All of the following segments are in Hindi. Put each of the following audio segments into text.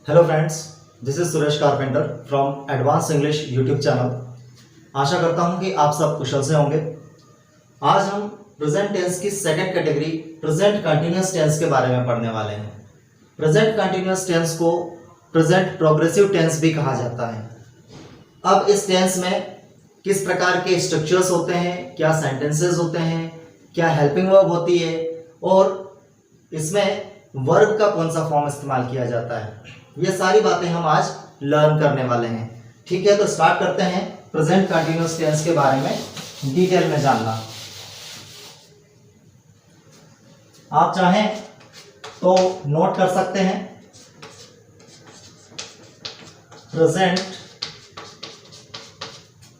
Hello friends, this is Suresh Carpenter from advance English YouTube channel. आशा करता हूं कि आप सब कुशल से होंगे। आज हम प्रेजेंट टेंस की second category present continuous tense के बारे में पढ़ने वाले हैं। प्रेजेंट कंटिन्यूअस टेंस को प्रेजेंट प्रोग्रेसिव टेंस भी कहा जाता है। अब इस टेंस में किस प्रकार के स्ट्रक्चर्स होते हैं, क्या सेंटेंसेस होते हैं, क्या हेल्पिंग वर्ब होती है और इसमें वर्ब का कौन सा फॉर्म इस्तेमाल किया जाता है, ये सारी बातें हम आज लर्न करने वाले हैं। ठीक है, तो स्टार्ट करते हैं प्रेजेंट कंटिन्यूअस टेंस के बारे में डिटेल में जानना। आप चाहें तो नोट कर सकते हैं present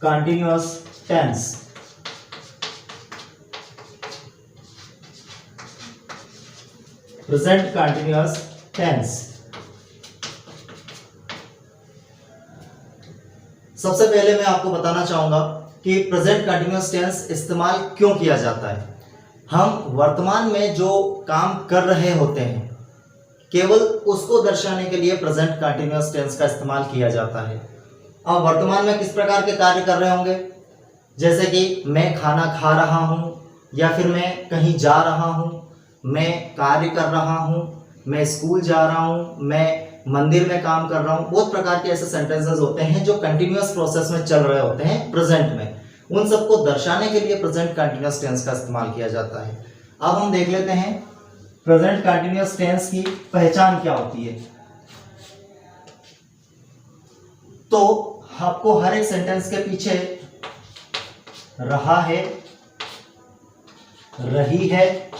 continuous tense. Present continuous tense. सबसे पहले मैं आपको बताना चाहूंगा कि प्रेजेंट कंटिन्यूअस टेंस इस्तेमाल क्यों किया जाता है। हम वर्तमान में जो काम कर रहे होते हैं केवल उसको दर्शाने के लिए प्रेजेंट कंटिन्यूअस टेंस का इस्तेमाल किया जाता है। अब वर्तमान में किस प्रकार के कार्य कर रहे होंगे, जैसे कि मैं खाना खा रहा हूं, या फिर मैं कहीं जा रहा हूं, मैं कार्य कर रहा हूं, मैं स्कूल जा रहा हूं, मैं मंदिर में काम कर रहा हूं। बहुत प्रकार के ऐसे सेंटेंसेस होते हैं जो कंटिन्यूअस प्रोसेस में चल रहे होते हैं प्रेजेंट में। उन सबको दर्शाने के लिए प्रेजेंट कंटिन्यूअस टेंस का इस्तेमाल किया जाता है। अब हम देख लेते हैं प्रेजेंट कंटिन्यूअस टेंस की पहचान क्या होती है। तो आपको हर एक सेंटेंस के पीछे रहा है, रही है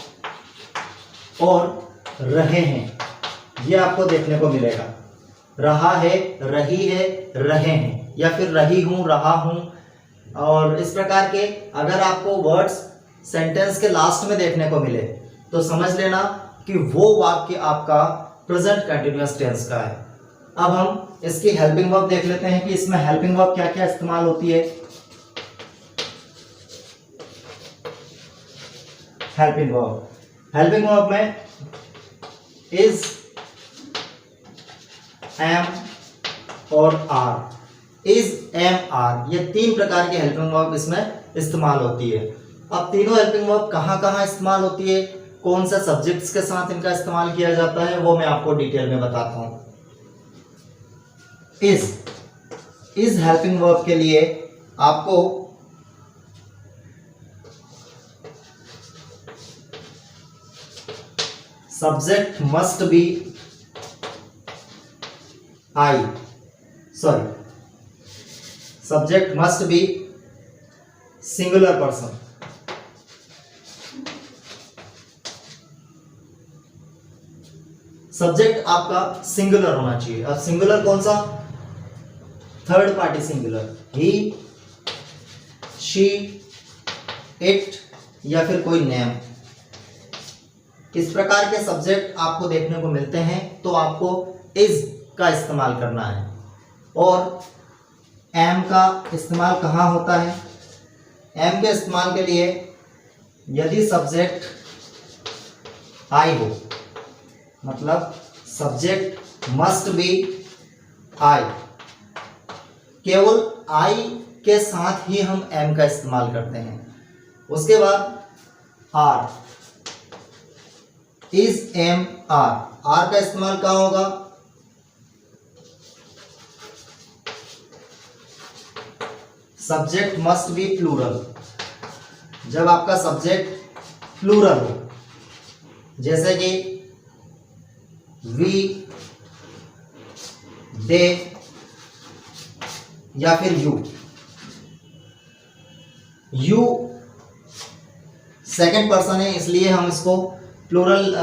और रहे हैं, ये आपको देखने को मिलेगा। रहा है, रही है, रहे हैं, या फिर रही हूं, रहा हूं। और इस प्रकार के अगर आपको वर्ड्स सेंटेंस के लास्ट में देखने को मिले तो समझ लेना कि वो वाक्य आपका प्रेजेंट कंटिन्यूअस टेंस का है। अब हम इसकी हेल्पिंग वर्ब देख लेते हैं कि इसमें हेल्पिंग वर्ब क्या क्या इस्तेमाल होती है। हेल्पिंग वर्ब में इज, एम और आर। इज, एम, आर, ये तीन प्रकार की हेल्पिंग वर्ब इसमें इस्तेमाल होती है। अब तीनों हेल्पिंग वर्ब कहां कहां इस्तेमाल होती है, कौन से सब्जेक्ट्स के साथ इनका इस्तेमाल किया जाता है, वो मैं आपको डिटेल में बताता हूं। इज हेल्पिंग वर्ब के लिए आपको subject must be subject must be singular person. Subject आपका सिंगुलर होना चाहिए। अब सिंगुलर कौन सा, third party singular, he, she, it या फिर कोई नेम। इस प्रकार के सब्जेक्ट आपको देखने को मिलते हैं तो आपको इज का इस्तेमाल करना है। और एम का इस्तेमाल कहाँ होता है, एम के इस्तेमाल के लिए यदि सब्जेक्ट आई हो, मतलब सब्जेक्ट मस्ट बी आई, केवल आई के साथ ही हम एम का इस्तेमाल करते हैं। उसके बाद are, is, am, are. Are का इस्तेमाल कहाँ होगा, सब्जेक्ट मस्ट बी प्लूरल। जब आपका सब्जेक्ट प्लूरल हो, जैसे कि वी, दे या फिर यू। यू सेकंड पर्सन है इसलिए हम इसको प्लूरल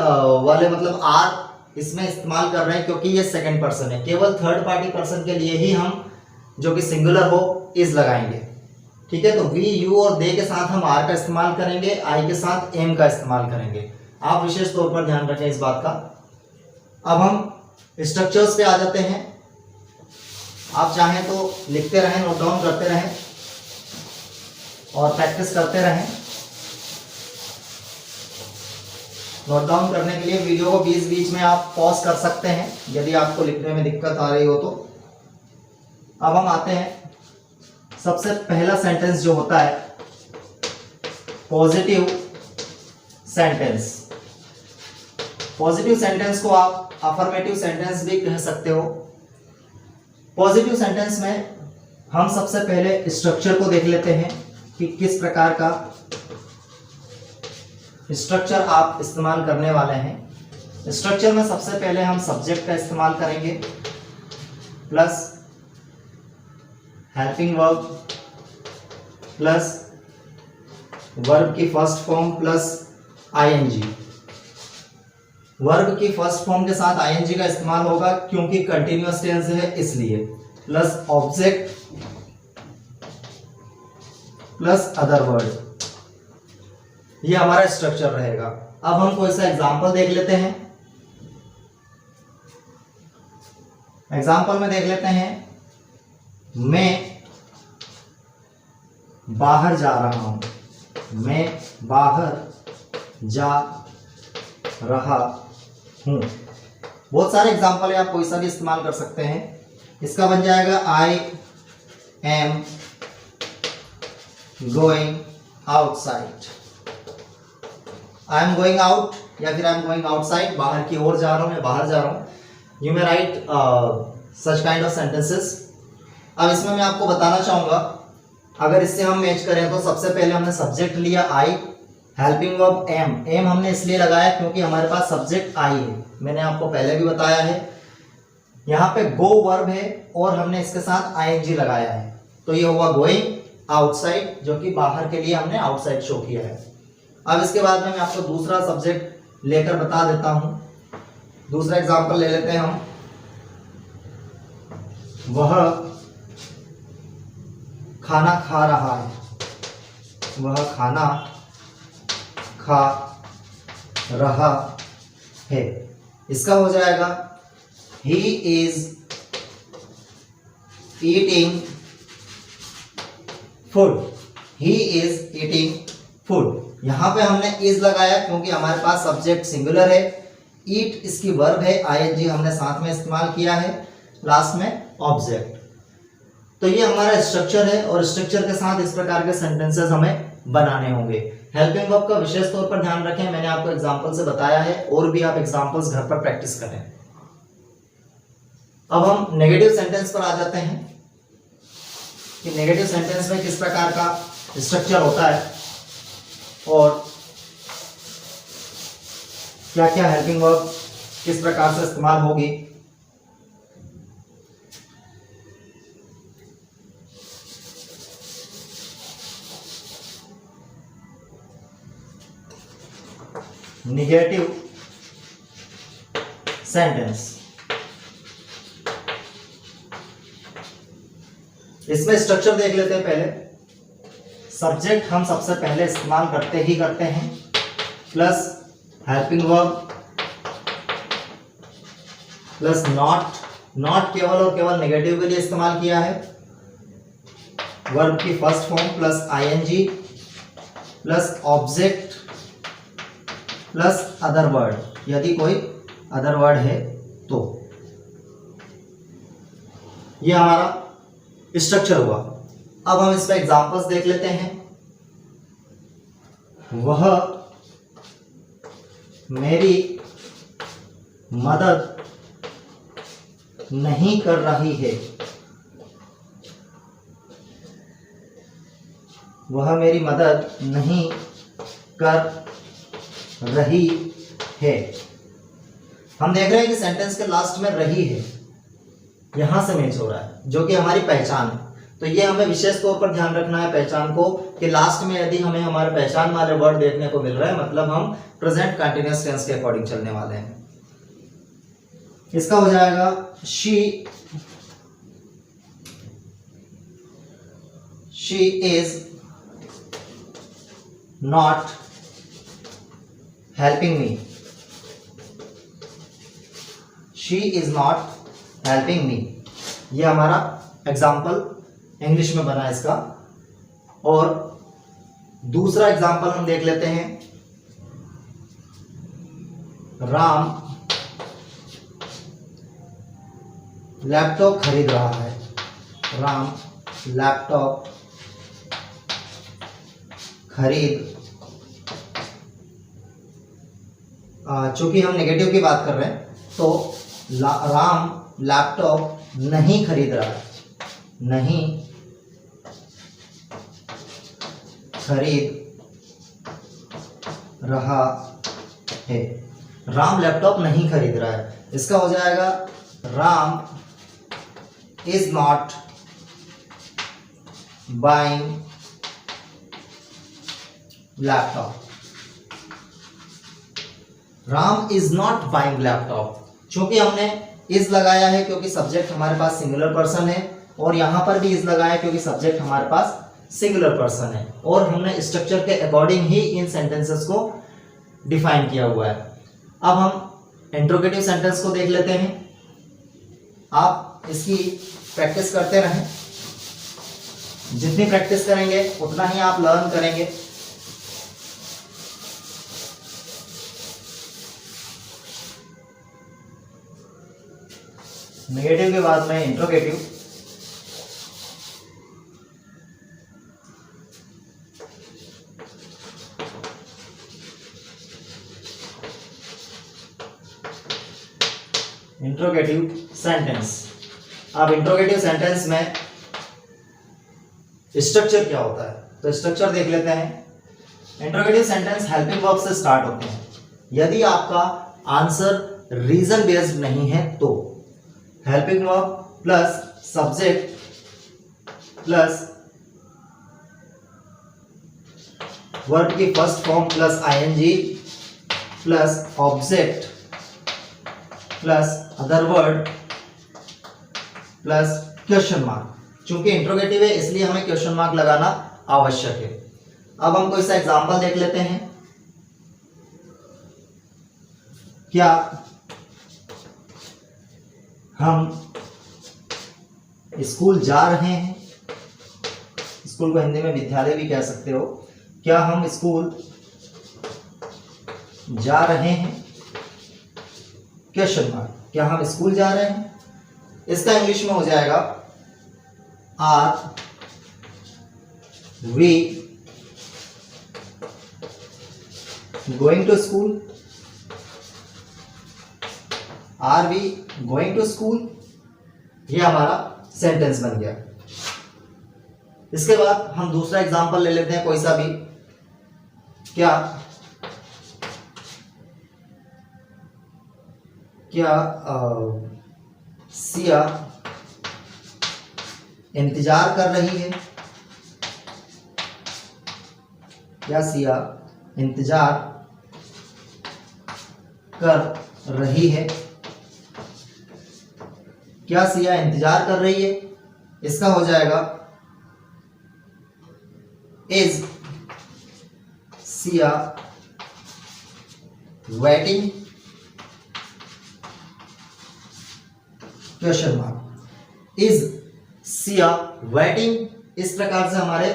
वाले मतलब आर इसमें इस्तेमाल कर रहे हैं क्योंकि ये सेकंड पर्सन है। केवल थर्ड पार्टी पर्सन के लिए ही हम जो कि सिंगुलर हो इज लगाएंगे। ठीक है, तो वी, यू और दे के साथ हम आर का इस्तेमाल करेंगे, आई के साथ एम का इस्तेमाल करेंगे। आप विशेष तौर पर ध्यान रखें इस बात का। अब हम स्ट्रक्चर्स पे आ जाते हैं। आप चाहें तो लिखते रहें, नोट डाउन करते रहें और प्रैक्टिस करते रहें। नोट डाउन करने के लिए वीडियो को बीच बीच में आप पॉज कर सकते हैं यदि आपको लिखने में दिक्कत आ रही हो तो। अब हम आते हैं, सबसे पहला सेंटेंस जो होता है पॉजिटिव सेंटेंस। पॉजिटिव सेंटेंस को आप अफर्मेटिव सेंटेंस भी कह सकते हो। पॉजिटिव सेंटेंस में हम सबसे पहले स्ट्रक्चर को देख लेते हैं कि किस प्रकार का स्ट्रक्चर आप इस्तेमाल करने वाले हैं। स्ट्रक्चर में सबसे पहले हम सब्जेक्ट का इस्तेमाल करेंगे plus helping verb plus verb की first form plus ING. Verb की फर्स्ट फॉर्म के साथ आईएनजी का इस्तेमाल होगा क्योंकि कंटिन्यूअस टेंस है इसलिए, plus object plus other word, ये हमारा स्ट्रक्चर रहेगा। अब हम कोई सा एग्जांपल देख लेते हैं। एग्जांपल में देख लेते हैं, मैं बाहर जा रहा हूं। मैं बाहर जा रहा हूं। बहुत सारे एग्जांपल है, आप कोई सा भी इस्तेमाल कर सकते हैं। इसका बन जाएगा I am going outside. I am going out या फिर आई एम गोइंग आउटसाइड, बाहर की ओर जा रहा हूं, मैं बाहर जा रहा हूं। You may right such kind of sentences. अब इसमें मैं आपको बताना चाहूंगा, अगर इससे हम मैच करें तो सबसे पहले हमने सब्जेक्ट लिया आई, हेल्पिंग वर्ब एम। एम हमने इसलिए लगाया क्योंकि हमारे पास सब्जेक्ट आई है, मैंने आपको पहले भी बताया है। यहाँ पे गो वर्ब है और हमने इसके साथ आईएनजी लगाया है, तो ये हुआ गोइंग आउटसाइड, जो कि बाहर के लिए हमने आउटसाइड शो किया है। अब इसके बाद में मैं आपको दूसरा सब्जेक्ट लेकर बता देता हूं। दूसरा एग्जांपल ले लेते हैं हम, वह खाना खा रहा है। वह खाना खा रहा है, इसका हो जाएगा he is eating food. He is eating food, यहां पे हमने इज लगाया क्योंकि हमारे पास सब्जेक्ट सिंगुलर है, ईट इसकी वर्ब है, आईएनजी हमने साथ में इस्तेमाल किया है, लास्ट में ऑब्जेक्ट। तो ये हमारा स्ट्रक्चर है और स्ट्रक्चर के साथ इस प्रकार के सेंटेंसेस हमें बनाने होंगे। हेल्पिंग वर्ब का विशेष तौर पर ध्यान रखें, मैंने आपको एग्जांपल से बताया है, और भी आप एग्जांपल्स घर पर प्रैक्टिस करें। अब हम नेगेटिव सेंटेंस पर आ जाते हैं कि नेगेटिव सेंटेंस में किस प्रकार का स्ट्रक्चर होता है और क्या क्या हेल्पिंग वर्ब किस प्रकार से इस्तेमाल होगी। नेगेटिव सेंटेंस, इसमें स्ट्रक्चर देख लेते हैं। पहले सब्जेक्ट हम सबसे पहले इस्तेमाल करते हैं, plus helping verb plus not केवल और केवल नेगेटिव के लिए इस्तेमाल किया है, वर्ब की first form plus ING plus object plus other word, यदि कोई अदर वर्ड है तो। ये हमारा स्ट्रक्चर हुआ। अब हम इस पे एग्जांपल्स देख लेते हैं। वह मेरी मदद नहीं कर रही है। वह मेरी मदद नहीं कर रही है। हम देख रहे हैं कि सेंटेंस के लास्ट में रही है, यहां से मैच हो रहा है, जो कि हमारी पहचान है। तो ये हमें विशेष तौर पर ध्यान रखना है पहचान को, कि लास्ट में यदि हमें हमारे पहचान वाले वर्ड देखने को मिल रहा है, मतलब हम प्रेजेंट कंटीन्यूअस टेंस के अकॉर्डिंग चलने वाले हैं। इसका हो जाएगा she is not helping me. She is not helping me, ये हमारा एग्जाम्पल इंग्लिश में बना इसका। और दूसरा एग्जाम्पल हम देख लेते हैं। राम लैपटॉप खरीद रहा है। राम लैपटॉप खरीद, चूंकि हम नेगेटिव की बात कर रहे हैं तो राम लैपटॉप नहीं खरीद रहा है, नहीं खरीद रहा है। राम लैपटॉप नहीं खरीद रहा है, इसका हो जाएगा Ram is not buying laptop. Ram is not buying laptop, चूंकि हमने इज लगाया है क्योंकि सब्जेक्ट हमारे पास सिंगुलर पर्सन है, और यहां पर भी इज लगाया क्योंकि सब्जेक्ट हमारे पास सिंगुलर पर्सन है, और हमने स्ट्रक्चर के अकॉर्डिंग ही इन सेंटेंसेस को डिफाइन किया हुआ है। अब हम इंट्रोगेटिव सेंटेंस को देख लेते हैं। आप इसकी प्रैक्टिस करते रहें, जितनी प्रैक्टिस करेंगे उतना ही आप लर्न करेंगे। नेगेटिव के बाद में इंट्रोगेटिव। Interrogative sentence. अब इंट्रोगेटिव सेंटेंस में स्ट्रक्चर क्या होता है, तो स्ट्रक्चर देख लेते हैं। इंट्रोगेटिव सेंटेंस हेल्पिंग वर्ब से स्टार्ट होते हैं। यदि आपका आंसर रीजन बेस्ड नहीं है तो helping verb plus subject plus verb की first form plus ING plus object plus other word plus question mark. चूंकि इंट्रोगेटिव है इसलिए हमें क्वेश्चन मार्क लगाना आवश्यक है। अब हम कोई सा एग्जांपल देख लेते हैं। क्या हम स्कूल जा रहे हैं? स्कूल को हिंदी में विद्यालय भी कह सकते हो। क्या हम स्कूल जा रहे हैं? Question mark. क्या हम स्कूल जा रहे हैं? इसका इंग्लिश में हो जाएगा are we going to school? Are we going to school? ये हमारा सेंटेंस बन गया। इसके बाद हम दूसरा एग्जांपल ले लेते हैं कोई सा भी। क्या सिया इंतजार कर रही है? क्या सिया इंतजार कर रही है? क्या सिया इंतजार कर रही है? इसका हो जाएगा is Siya waiting? Question mark. Is Siya waiting? इस प्रकार से हमारे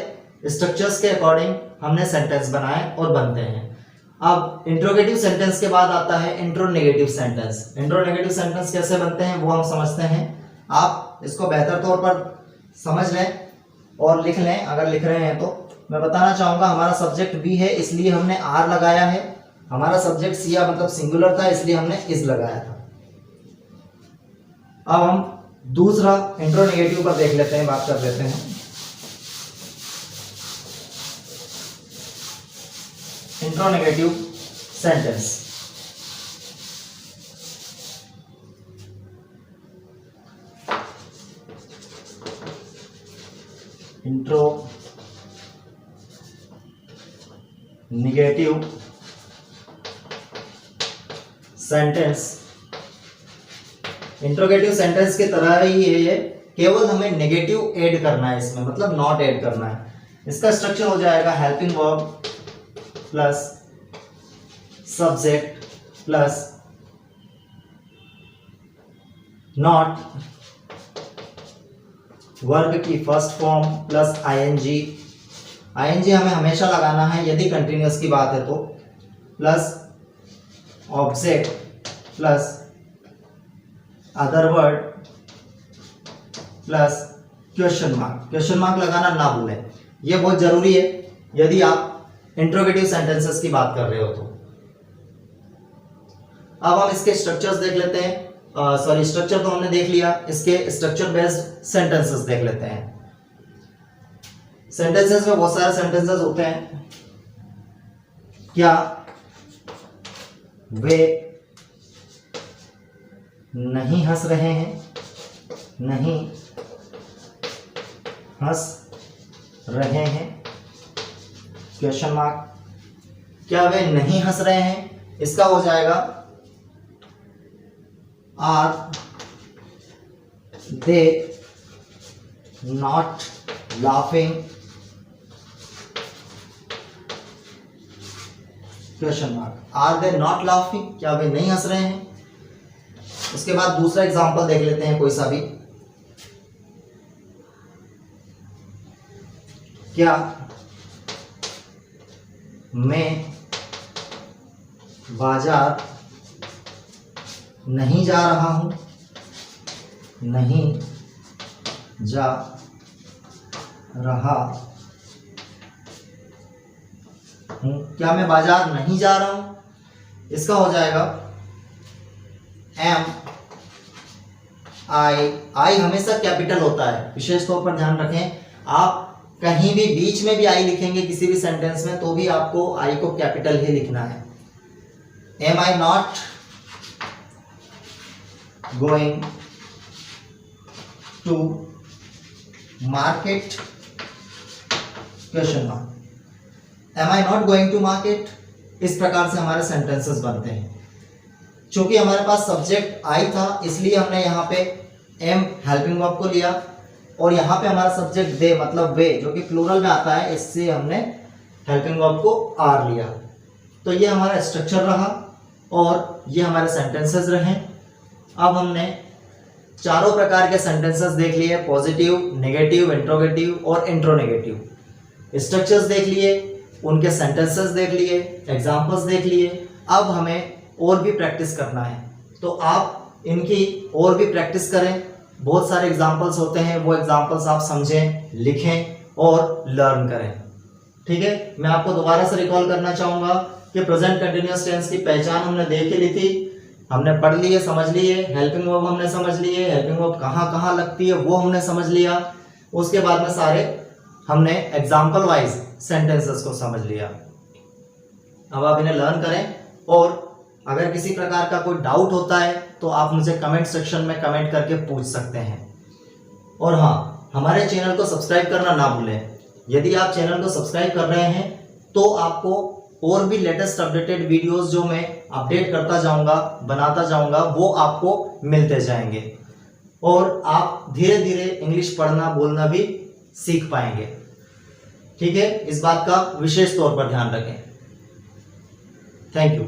स्ट्रक्चर्स के अकॉर्डिंग हमने सेंटेंस बनाए और बनते हैं। अब इंट्रोगेटिव सेंटेंस के बाद आता है इंट्रोनेगेटिव सेंटेंस। इंट्रोनेगेटिव सेंटेंस कैसे बनते हैं वो हम समझते हैं। आप इसको बेहतर तौर पर समझ लें और लिख लें अगर लिख रहे हैं तो। मैं बताना चाहूंगा हमारा सब्जेक्ट बी है इसलिए हमने आर लगाया है। हमारा सब्जेक्ट सिया मतलब सिंगुलर था इसलिए हमने इज लगाया था। अब हम दूसरा इंट्रोनेगेटिव पर देख लेते हैं, बात कर लेते हैं। Interronegative sentence. Intro negative sentence interrogative sentence की तरह ही है ये, केवल हमें नेगेटिव ऐड करना है इसमें, मतलब नॉट ऐड करना है। इसका स्ट्रक्चर हो जाएगा helping verb plus subject plus not, verb की first form plus ING. ING हमें हमेशा लगाना है यदि कंटिन्यूअस की बात है तो, plus object plus other word plus question mark लगाना ना भूलें, ये बहुत जरूरी है यदि आप इंट्रोगेटिव सेंटेंसेस की बात कर रहे हो तो। अब हम इसके स्ट्रक्चर्स देख लेते हैं। स्ट्रक्चर तो हमने देख लिया, इसके स्ट्रक्चर बेस्ड सेंटेंसेस देख लेते हैं। सेंटेंसेस में बहुत सारे सेंटेंसेस होते हैं। क्या वे नहीं हंस रहे हैं? नहीं हंस रहे हैं, क्वेश्चन मार्क। क्या वे नहीं हंस रहे हैं, इसका हो जाएगा are they not laughing, question mark. Are they not laughing, क्या वे नहीं हंस रहे हैं। उसके बाद दूसरा एग्जांपल देख लेते हैं कोई सा भी। क्या मैं बाजार नहीं जा रहा हूं? नहीं जा रहा हूं, क्या मैं बाजार नहीं जा रहा हूं, इसका हो जाएगा एम आई हमेशा कैपिटल होता है, विशेष तौर पर ध्यान रखें। आप कहीं भी बीच में भी आई लिखेंगे किसी भी सेंटेंस में तो भी आपको आई को कैपिटल ही लिखना है। Am I not going to market, question mark. Am I not going to market, इस प्रकार से हमारे सेंटेंसेस बनते हैं। चूंकि हमारे पास सब्जेक्ट आई था इसलिए हमने यहाँ पे एम हेल्पिंग वर्ब को लिया, और यहाँ पे हमारा सब्जेक्ट दे मतलब वे जो कि प्लूरल में आता है, इससे हमने हेल्पिंग वर्ब को आर लिया। तो ये हमारा स्ट्रक्चर रहा और ये हमारे सेंटेंसेस रहे। अब हमने चारों प्रकार के सेंटेंसेस देख लिए, पॉजिटिव, नेगेटिव, इंट्रोगेटिव और इंट्रोनेगेटिव। स्ट्रक्चर्स देख लिए, उनके सेंटेंसेस देख लिए, एग्जाम्पल्स देख लिए। अब हमें और भी प्रैक्टिस करना है, तो आप इनकी और भी प्रैक्टिस करें। बहुत सारे एग्जाम्पल्स होते हैं, वो एग्जाम्पल्स आप समझें, लिखें और लर्न करें। ठीक है, मैं आपको दोबारा से रिकॉल करना चाहूँगा कि प्रेजेंट कंटिन्यूअस टेंस की पहचान हमने देख ही ली थी, हमने पढ़ लिए, समझ लिए। हेल्पिंग वर्ब हमने समझ लिए, हेल्पिंग वर्ब कहाँ कहाँ लगती है वो हमने समझ लिया। उसके बाद में सारे हमने एग्जाम्पल वाइज सेंटेंसेस को समझ लिया। अब आप इन्हें लर्न करें, और अगर किसी प्रकार का कोई डाउट होता है तो आप मुझे कमेंट सेक्शन में कमेंट करके पूछ सकते हैं। और हाँ, हमारे चैनल को सब्सक्राइब करना ना भूलें। यदि आप चैनल को सब्सक्राइब कर रहे हैं तो आपको और भी लेटेस्ट अपडेटेड वीडियोस जो मैं अपडेट करता जाऊंगा, बनाता जाऊंगा, वो आपको मिलते जाएंगे, और आप धीरे धीरे इंग्लिश पढ़ना बोलना भी सीख पाएंगे। ठीक है, इस बात का विशेष तौर पर ध्यान रखें। Thank you.